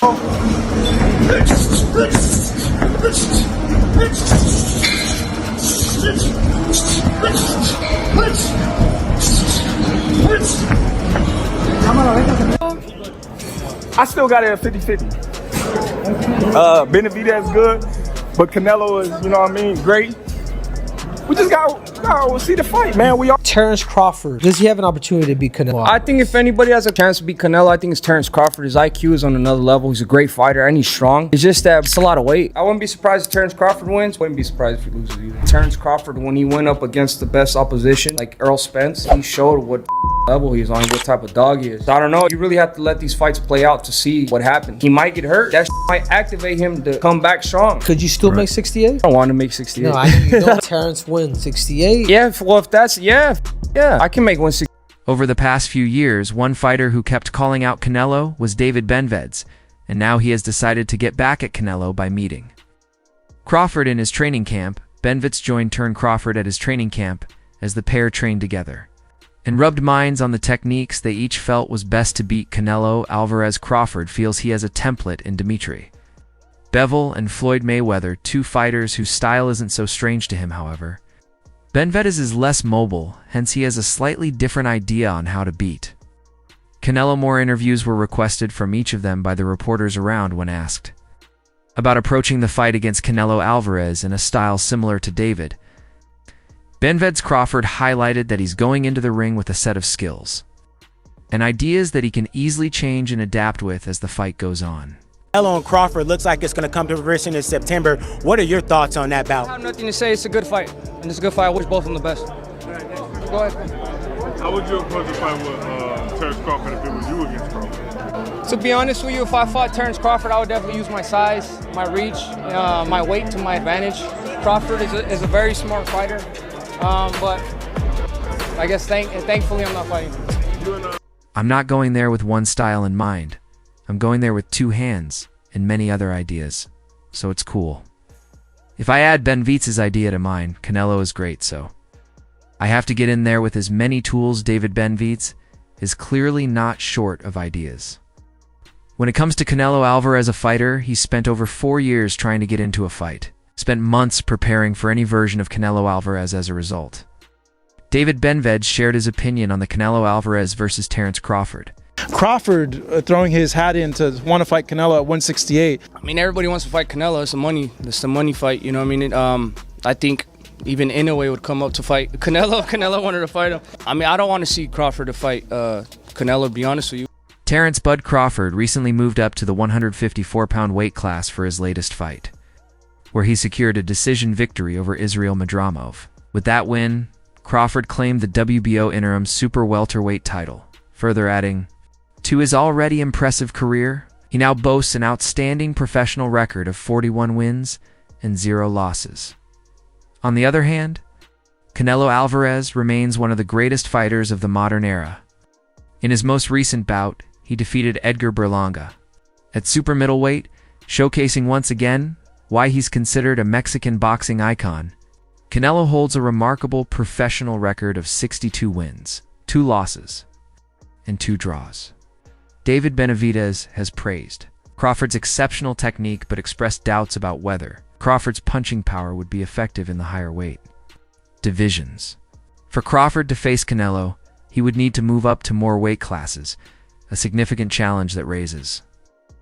I still got it at 50-50. Benavidez good, but Canelo is, you know what I mean, great. We just gotta see the fight, man. Terence Crawford, does he have an opportunity to beat Canelo? I think if anybody has a chance to beat Canelo, I think it's Terence Crawford. His IQ is on another level. He's a great fighter and he's strong. It's just that it's a lot of weight. I wouldn't be surprised if Terence Crawford wins. Wouldn't be surprised if he loses either. Terence Crawford, when he went up against the best opposition, like Errol Spence, he showed what level he's on, what type of dog he is. So I don't know. You really have to let these fights play out to see what happens. He might get hurt. That might activate him to come back strong. Could you still make 68? I don't want to make 68. No, I know Terence wins 68. Yeah, well, if that's, yeah, I can make 168. Over the past few years, one fighter who kept calling out Canelo was David Benavidez, and now he has decided to get back at Canelo by meeting Crawford in his training camp. Benavidez joined Terence Crawford at his training camp as the pair trained together and rubbed minds on the techniques they each felt was best to beat Canelo Álvarez. Crawford feels he has a template in Dimitri Bivol and Floyd Mayweather, two fighters whose style isn't so strange to him, however. Benavidez is less mobile, hence he has a slightly different idea on how to beat Canelo. More interviews were requested from each of them by the reporters around when asked about approaching the fight against Canelo Álvarez in a style similar to David Benavidez. Crawford highlighted that he's going into the ring with a set of skills and ideas that he can easily change and adapt with as the fight goes on. Canelo and Crawford looks like it's going to come to fruition in September. What are your thoughts on that bout? I have nothing to say. It's a good fight. And it's a good fight. I wish both of them the best. Go ahead. How would you approach a fight with Terence Crawford if it was you against Crawford? To be honest with you, if I fought Terence Crawford, I would definitely use my size, my reach, my weight to my advantage. Crawford is a very smart fighter, but I guess thankfully I'm not fighting. I'm not going there with one style in mind. I'm going there with two hands and many other ideas, so it's cool. If I add Benavidez's idea to mine, Canelo is great, so I have to get in there with as many tools. David Benavidez is clearly not short of ideas. When it comes to Canelo Álvarez, a fighter, he spent over 4 years trying to get into a fight, spent months preparing for any version of Canelo Álvarez as a result. David Benavidez shared his opinion on the Canelo Álvarez versus Terence Crawford. Crawford throwing his hat in to want to fight Canelo at 168. I mean, everybody wants to fight Canelo. It's the money fight, you know what I mean? I think even Inoue would come up to fight Canelo. Canelo wanted to fight him. I mean, I don't want to see Crawford to fight Canelo, to be honest with you. Terence "Bud" Crawford recently moved up to the 154-pound weight class for his latest fight, where he secured a decision victory over Israil Madrimov. With that win, Crawford claimed the WBO interim super welterweight title, further adding to his already impressive career. He now boasts an outstanding professional record of 41 wins and 0 losses. On the other hand, Canelo Álvarez remains one of the greatest fighters of the modern era. In his most recent bout, he defeated Edgar Berlanga at super middleweight, showcasing once again why he's considered a Mexican boxing icon. Canelo holds a remarkable professional record of 62 wins, 2 losses, and 2 draws. David Benavidez has praised Crawford's exceptional technique but expressed doubts about whether Crawford's punching power would be effective in the higher weight divisions. For Crawford to face Canelo, he would need to move up to more weight classes, a significant challenge that raises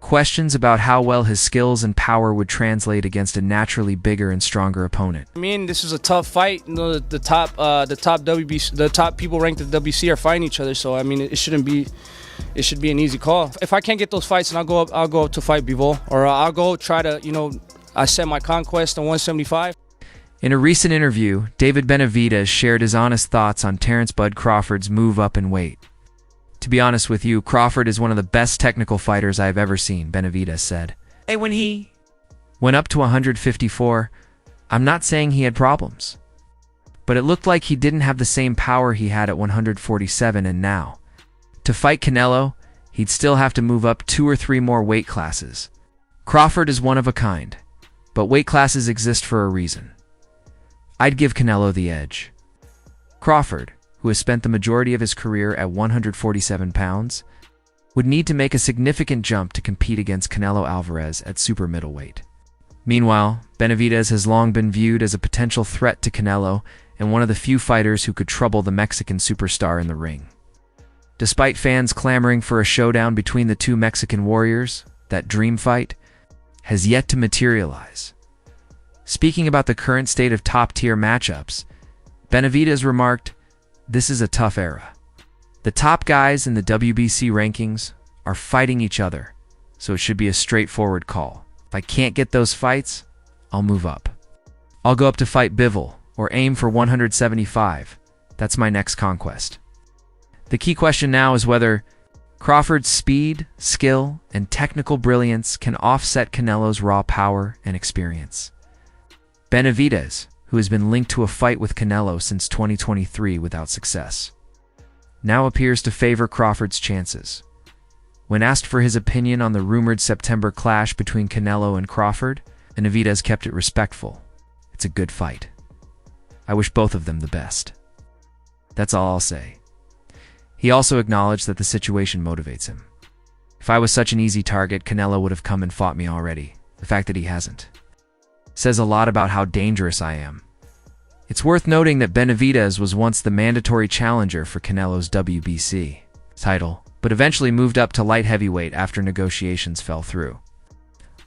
questions about how well his skills and power would translate against a naturally bigger and stronger opponent. I mean, this is a tough fight. You know, the top people ranked at WC are fighting each other, so I mean, it should be an easy call. If I can't get those fights, then I'll go up to fight Bivol, or I'll go try to, I set my conquest on 175. In a recent interview, David Benavidez shared his honest thoughts on Terence "Bud" Crawford's move up in weight. To be honest with you, Crawford is one of the best technical fighters I've ever seen, Benavidez said. Hey, when he went up to 154, I'm not saying he had problems, but it looked like he didn't have the same power he had at 147, and now, to fight Canelo, he'd still have to move up 2 or 3 more weight classes. Crawford is one of a kind, but weight classes exist for a reason. I'd give Canelo the edge. Crawford, who has spent the majority of his career at 147 pounds, would need to make a significant jump to compete against Canelo Álvarez at super middleweight. Meanwhile, Benavidez has long been viewed as a potential threat to Canelo and one of the few fighters who could trouble the Mexican superstar in the ring. Despite fans clamoring for a showdown between the two Mexican warriors, that dream fight has yet to materialize. Speaking about the current state of top-tier matchups, Benavidez remarked, "This is a tough era. The top guys in the WBC rankings are fighting each other, so it should be a straightforward call. If I can't get those fights, I'll move up. I'll go up to fight Bivol or aim for 175. That's my next conquest." The key question now is whether Crawford's speed, skill, and technical brilliance can offset Canelo's raw power and experience. Benavidez, who has been linked to a fight with Canelo since 2023 without success, now appears to favor Crawford's chances. When asked for his opinion on the rumored September clash between Canelo and Crawford, Benavidez kept it respectful. "It's a good fight. I wish both of them the best. That's all I'll say." He also acknowledged that the situation motivates him. "If I was such an easy target, Canelo would have come and fought me already. The fact that he hasn't says a lot about how dangerous I am." It's worth noting that Benavidez was once the mandatory challenger for Canelo's WBC title, but eventually moved up to light heavyweight after negotiations fell through.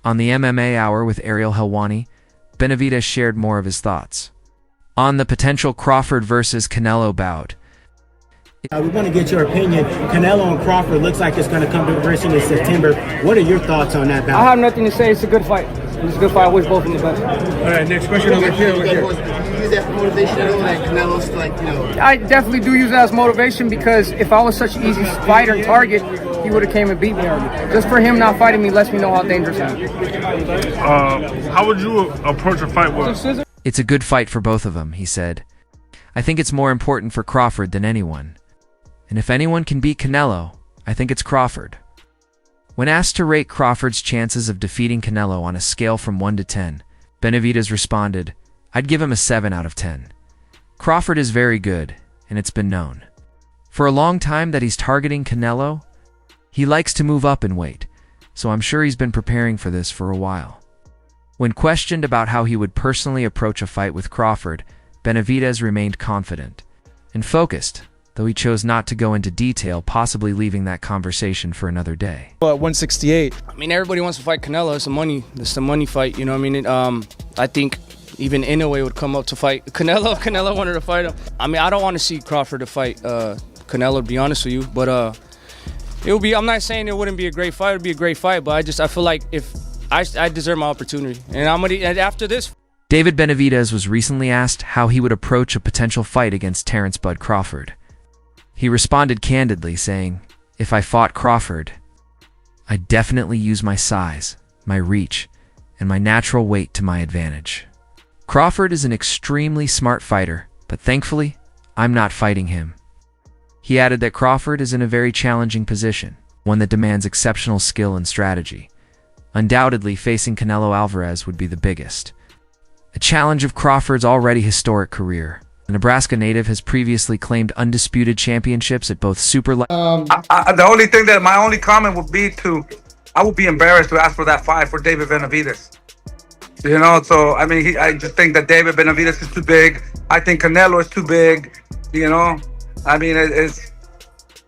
On the MMA Hour with Ariel Helwani, Benavidez shared more of his thoughts on the potential Crawford versus Canelo bout. We want to get your opinion. Canelo and Crawford looks like it's going to come to fruition in September. What are your thoughts on that bout? I have nothing to say. It's a good fight. It's a good fight. I wish both of them the best. All right, next question over here. Do you use that for motivation at all? Like Canelo's I definitely do use that as motivation because if I was such an easy fighter and target, he would have came and beat me already. Just for him not fighting me lets me know how dangerous I am. How would you approach a fight with? It's a good fight for both of them, he said. "I think it's more important for Crawford than anyone. And if anyone can beat Canelo, I think it's Crawford." When asked to rate Crawford's chances of defeating Canelo on a scale from 1 to 10, Benavidez responded, "I'd give him a 7 out of 10. Crawford is very good, and it's been known for a long time that he's targeting Canelo. He likes to move up in weight, so I'm sure he's been preparing for this for a while." When questioned about how he would personally approach a fight with Crawford, Benavidez remained confident and focused, though he chose not to go into detail, possibly leaving that conversation for another day. At 168. I mean, everybody wants to fight Canelo. It's a money fight. You know what I mean? I think even Inoue would come up to fight Canelo. Canelo wanted to fight him. I mean, I don't want to see Crawford to fight Canelo, to be honest with you. But it would be. I'm not saying it wouldn't be a great fight. It would be a great fight. But I feel like if I deserve my opportunity, and and after this. David Benavidez was recently asked how he would approach a potential fight against Terence "Bud" Crawford. He responded candidly, saying, "If I fought Crawford, I'd definitely use my size, my reach, and my natural weight to my advantage. Crawford is an extremely smart fighter, but thankfully, I'm not fighting him." He added that Crawford is in a very challenging position, one that demands exceptional skill and strategy. Undoubtedly, facing Canelo Álvarez would be the biggest. A challenge of Crawford's already historic career. The Nebraska native has previously claimed undisputed championships at both super level. The only thing that my only comment would be I would be embarrassed to ask for that fight for David Benavidez. You know, so I mean, I just think that David Benavidez is too big. I think Canelo is too big. You know, I mean,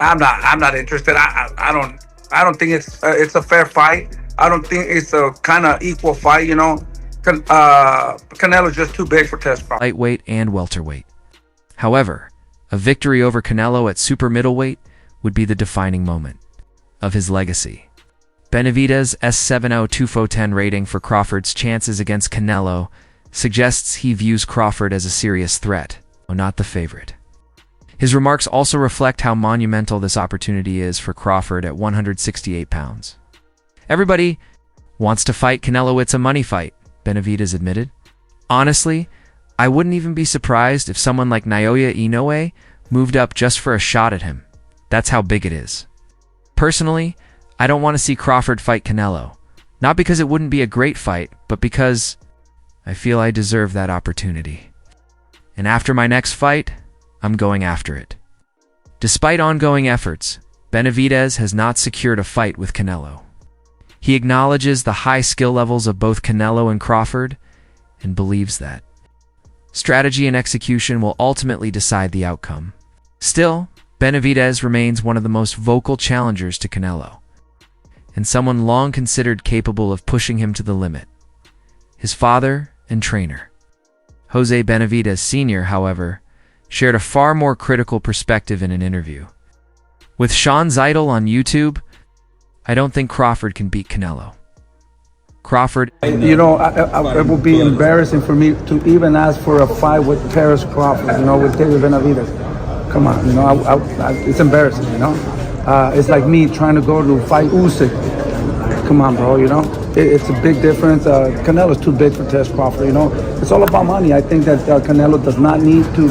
I'm not interested. I don't think it's a fair fight. I don't think it's a kind of equal fight. You know, Canelo's just too big for Terence Crawford. Lightweight and welterweight. However, a victory over Canelo at super middleweight would be the defining moment of his legacy. Benavidez's S702-10 rating for Crawford's chances against Canelo suggests he views Crawford as a serious threat, though not the favorite. His remarks also reflect how monumental this opportunity is for Crawford at 168 pounds. "Everybody wants to fight Canelo. It's a money fight," Benavidez admitted. "Honestly, I wouldn't even be surprised if someone like Naoya Inoue moved up just for a shot at him. That's how big it is. Personally, I don't want to see Crawford fight Canelo. Not because it wouldn't be a great fight, but because I feel I deserve that opportunity. And after my next fight, I'm going after it." Despite ongoing efforts, Benavidez has not secured a fight with Canelo. He acknowledges the high skill levels of both Canelo and Crawford and believes that strategy and execution will ultimately decide the outcome. Still, Benavidez remains one of the most vocal challengers to Canelo, and someone long considered capable of pushing him to the limit. His father and trainer, Jose Benavidez Sr., however, shared a far more critical perspective in an interview. With Sean Zeidel on YouTube, I don't think Crawford can beat Canelo. Crawford... You know, it would be embarrassing for me to even ask for a fight with Terence Crawford, you know, with David Benavidez. Come on, you know, it's embarrassing, you know. It's like me trying to go to fight Usyk. Come on, bro, you know. It's a big difference. Canelo's too big for Terence Crawford, you know. It's all about money. I think that Canelo does not need to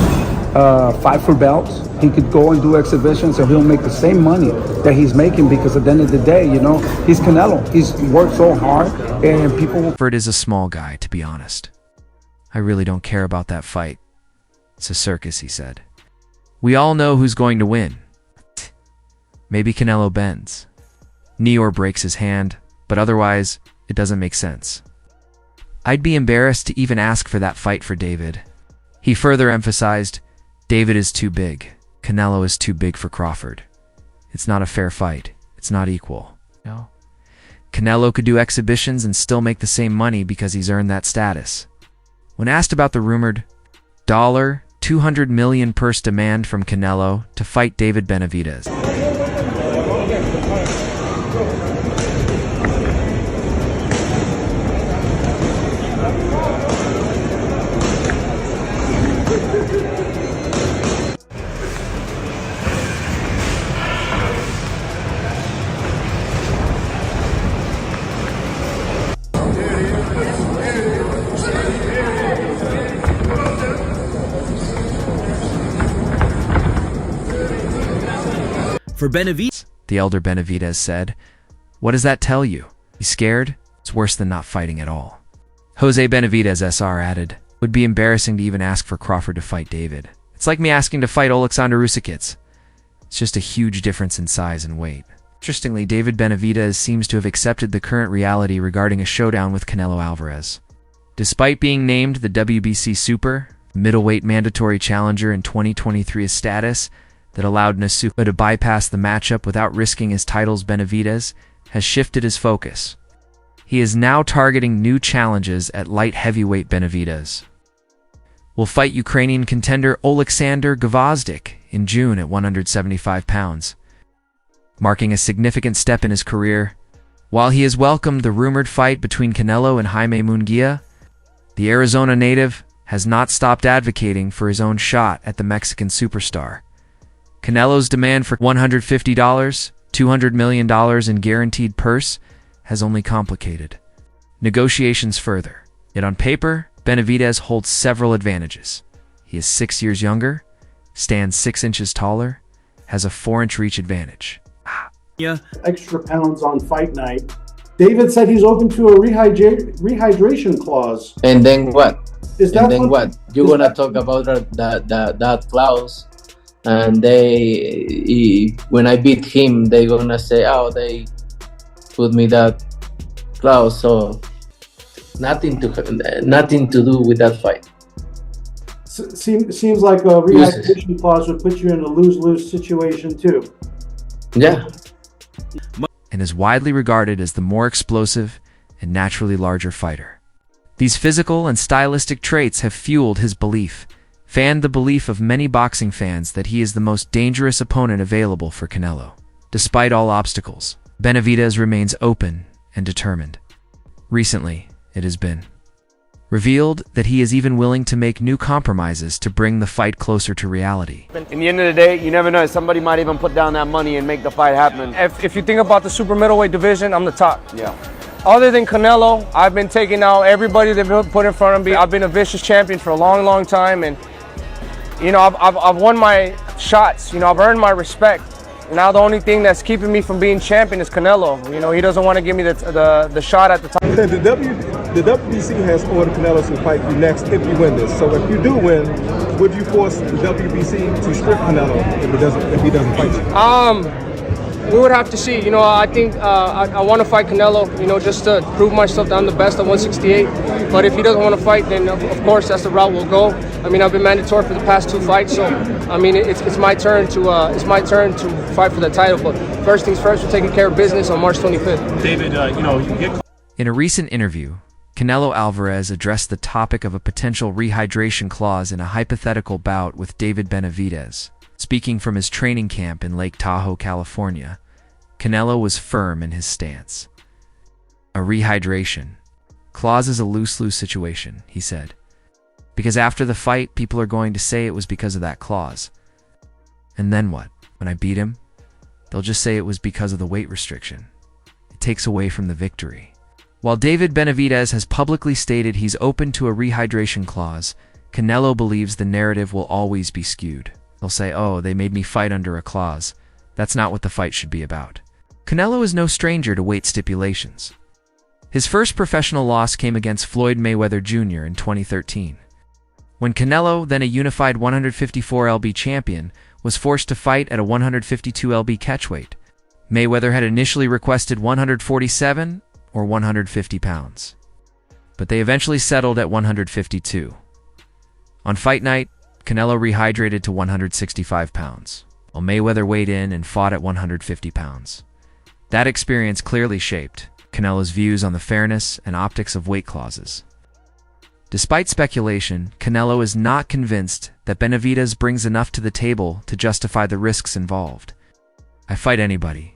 fight for belts. He could go and do exhibitions and he'll make the same money that he's making, because at the end of the day, you know, he's Canelo. He's worked so hard and people will... Crawford is a small guy, to be honest. I really don't care about that fight. It's a circus, he said. We all know who's going to win. Maybe Canelo bends. Knee or breaks his hand, but otherwise, it doesn't make sense. I'd be embarrassed to even ask for that fight for David. He further emphasized, David is too big. Canelo is too big for Crawford. It's not a fair fight. It's not equal. No. Canelo could do exhibitions and still make the same money because he's earned that status. When asked about the rumored $200 million purse demand from Canelo to fight David Benavidez, For Benavidez, the elder Benavidez said, "What does that tell you? You scared? It's worse than not fighting at all." Jose Benavidez SR added, "Would be embarrassing to even ask for Crawford to fight David. It's like me asking to fight Alexander Usyk. It's just a huge difference in size and weight." Interestingly, David Benavidez seems to have accepted the current reality regarding a showdown with Canelo Álvarez. Despite being named the WBC Super middleweight mandatory challenger in 2023's status that allowed Nasuka to bypass the matchup without risking his titles, Benavidez has shifted his focus. He is now targeting new challenges at light heavyweight. Benavidez will fight Ukrainian contender Oleksandr Gvozdyk in June at 175 pounds, marking a significant step in his career. While he has welcomed the rumored fight between Canelo and Jaime Munguia, the Arizona native has not stopped advocating for his own shot at the Mexican superstar. Canelo's demand for $150, $200 million in guaranteed purse has only complicated negotiations further. Yet on paper, Benavidez holds several advantages. He is 6 years younger, stands 6 inches taller, has a 4-inch reach advantage. Extra pounds on fight night. David said he's open to a rehydration clause. And then what? Is that and then what? You're gonna talk about that clause? And when I beat him, they're gonna say, "Oh, they put me that clause." So nothing to do with that fight. Seems like a rehydration clause would put you in a lose-lose situation too. Yeah. And is widely regarded as the more explosive and naturally larger fighter. These physical and stylistic traits have fueled his belief, fanned the belief of many boxing fans that he is the most dangerous opponent available for Canelo. Despite all obstacles, Benavidez remains open and determined. Recently, it has been revealed that he is even willing to make new compromises to bring the fight closer to reality. In the end of the day, you never know. Somebody might even put down that money and make the fight happen. If you think about the super middleweight division, I'm the top. Yeah. Other than Canelo, I've been taking out everybody they've put in front of me. I've been a vicious champion for a long, long time, and you know, I've won my shots. You know, I've earned my respect. Now the only thing that's keeping me from being champion is Canelo. You know, he doesn't want to give me the shot at the time. The WBC has ordered Canelo to fight you next if you win this. So if you do win, would you force the WBC to strip Canelo if he doesn't fight you? we would have to see. You know, I think I want to fight Canelo, you know, just to prove myself that I'm the best at 168. But if he doesn't want to fight, then of course that's the route we'll go. I mean, I've been mandatory for the past 2 fights, so I mean, it's my turn to fight for the title. But first things first, we're taking care of business on March 25th. David, you know, you get. In a recent interview, Canelo Álvarez addressed the topic of a potential rehydration clause in a hypothetical bout with David Benavidez. Speaking from his training camp in Lake Tahoe, California, Canelo was firm in his stance. A rehydration clause is a lose-lose situation, he said, because after the fight, people are going to say it was because of that clause. And then what? When I beat him, they'll just say it was because of the weight restriction. It takes away from the victory. While David Benavidez has publicly stated he's open to a rehydration clause, Canelo believes the narrative will always be skewed. They'll say, oh, they made me fight under a clause. That's not what the fight should be about. Canelo is no stranger to weight stipulations. His first professional loss came against Floyd Mayweather Jr. in 2013. When Canelo, then a unified 154 lb champion, was forced to fight at a 152 lb catchweight. Mayweather had initially requested 147 or 150 pounds, but they eventually settled at 152. On fight night, Canelo rehydrated to 165 pounds, while Mayweather weighed in and fought at 150 pounds. That experience clearly shaped Canelo's views on the fairness and optics of weight clauses. Despite speculation, Canelo is not convinced that Benavidez brings enough to the table to justify the risks involved. I fight anybody,